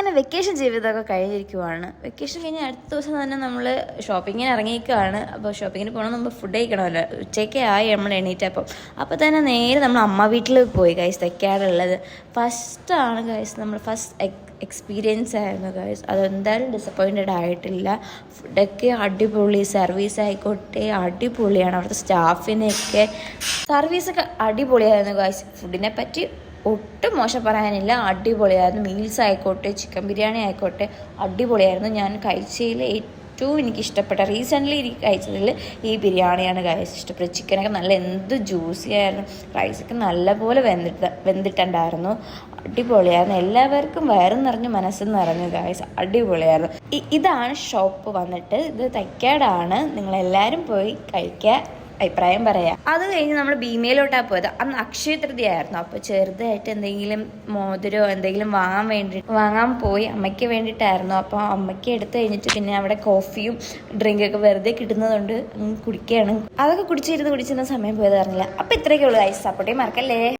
അങ്ങനെ വെക്കേഷൻ ജീവിതമൊക്കെ കഴിഞ്ഞിരിക്കുവാണ്. വെക്കേഷൻ കഴിഞ്ഞ് അടുത്ത ദിവസം തന്നെ നമ്മൾ ഷോപ്പിങ്ങിന് ഇറങ്ങിയിരിക്കുകയാണ്. അപ്പോൾ ഷോപ്പിങ്ങിന് പോകണം, നമ്മൾ ഫുഡ് കഴിക്കണമല്ലോ. ഉച്ചയ്ക്ക് ആയി നമ്മൾ എണീറ്റപ്പം. അപ്പോൾ തന്നെ നേരെ നമ്മൾ അമ്മ വീട്ടിൽ പോയി ഗൈസ്, തെക്കാടുള്ളത്. ഫസ്റ്റാണ് ഗൈസ്, നമ്മൾ ഫസ്റ്റ് എക്സ്പീരിയൻസ് ആയിരുന്നു ഗൈസ്. അതെന്തായാലും ഡിസപ്പോയിൻറ്റഡ് ആയിട്ടില്ല. ഫുഡൊക്കെ അടിപൊളി, സർവീസ് ആയിക്കോട്ടെ അടിപൊളിയാണ്. അവിടുത്തെ സ്റ്റാഫിനെയൊക്കെ സർവീസൊക്കെ അടിപൊളിയായിരുന്നു ഗൈസ്. ഫുഡിനെ പറ്റി ഒട്ടും മോശം പറയാനില്ല, അടിപൊളിയായിരുന്നു. മീൽസ് ആയിക്കോട്ടെ, ചിക്കൻ ബിരിയാണി ആയിക്കോട്ടെ അടിപൊളിയായിരുന്നു. ഞാൻ കഴിച്ചതിൽ ഏറ്റവും എനിക്കിഷ്ടപ്പെട്ട റീസെൻ്റ്ലി എനിക്ക് കഴിച്ചതിൽ ഈ ബിരിയാണിയാണ് ഗൈസ് ഇഷ്ടപ്പെട്ടത്. ചിക്കനൊക്കെ നല്ല എന്ത് ജ്യൂസി ആയിരുന്നു, റൈസൊക്കെ നല്ലപോലെ വെന്തിട്ടുണ്ടായിരുന്നു. അടിപൊളിയായിരുന്നു. എല്ലാവർക്കും വയറും നിറഞ്ഞു മനസ്സും നിറഞ്ഞു ഗൈസ്, അടിപൊളിയായിരുന്നു. ഇതാണ് ഷോപ്പ് വന്നിട്ട്, ഇത് തൈക്കാടാണ്. നിങ്ങളെല്ലാവരും പോയി കഴിക്കുക, അഭിപ്രായം പറയാം. അത് കഴിഞ്ഞ് നമ്മൾ ഭീമയിലോട്ടാണ് പോയത്. അന്ന് അക്ഷയ തൃതീയായിരുന്നു. അപ്പോൾ ചെറുതായിട്ട് എന്തെങ്കിലും മോതിരോ എന്തെങ്കിലും വാങ്ങാൻ പോയി, അമ്മയ്ക്ക് വേണ്ടിയിട്ടായിരുന്നു. അപ്പോൾ അമ്മയ്ക്ക് എടുത്തു കഴിഞ്ഞിട്ട് പിന്നെ അവിടെ കോഫിയും ഡ്രിങ്കൊക്കെ വെറുതെ കിട്ടുന്നതുകൊണ്ട് കുടിക്കുകയാണ്. അതൊക്കെ കുടിച്ചിരുന്ന സമയം പോയത് അറിഞ്ഞില്ല. അപ്പോൾ ഇത്രയൊക്കെ ഉള്ളൂ ഗൈസ്. സപ്പോർട്ടേ മറക്കല്ലേ.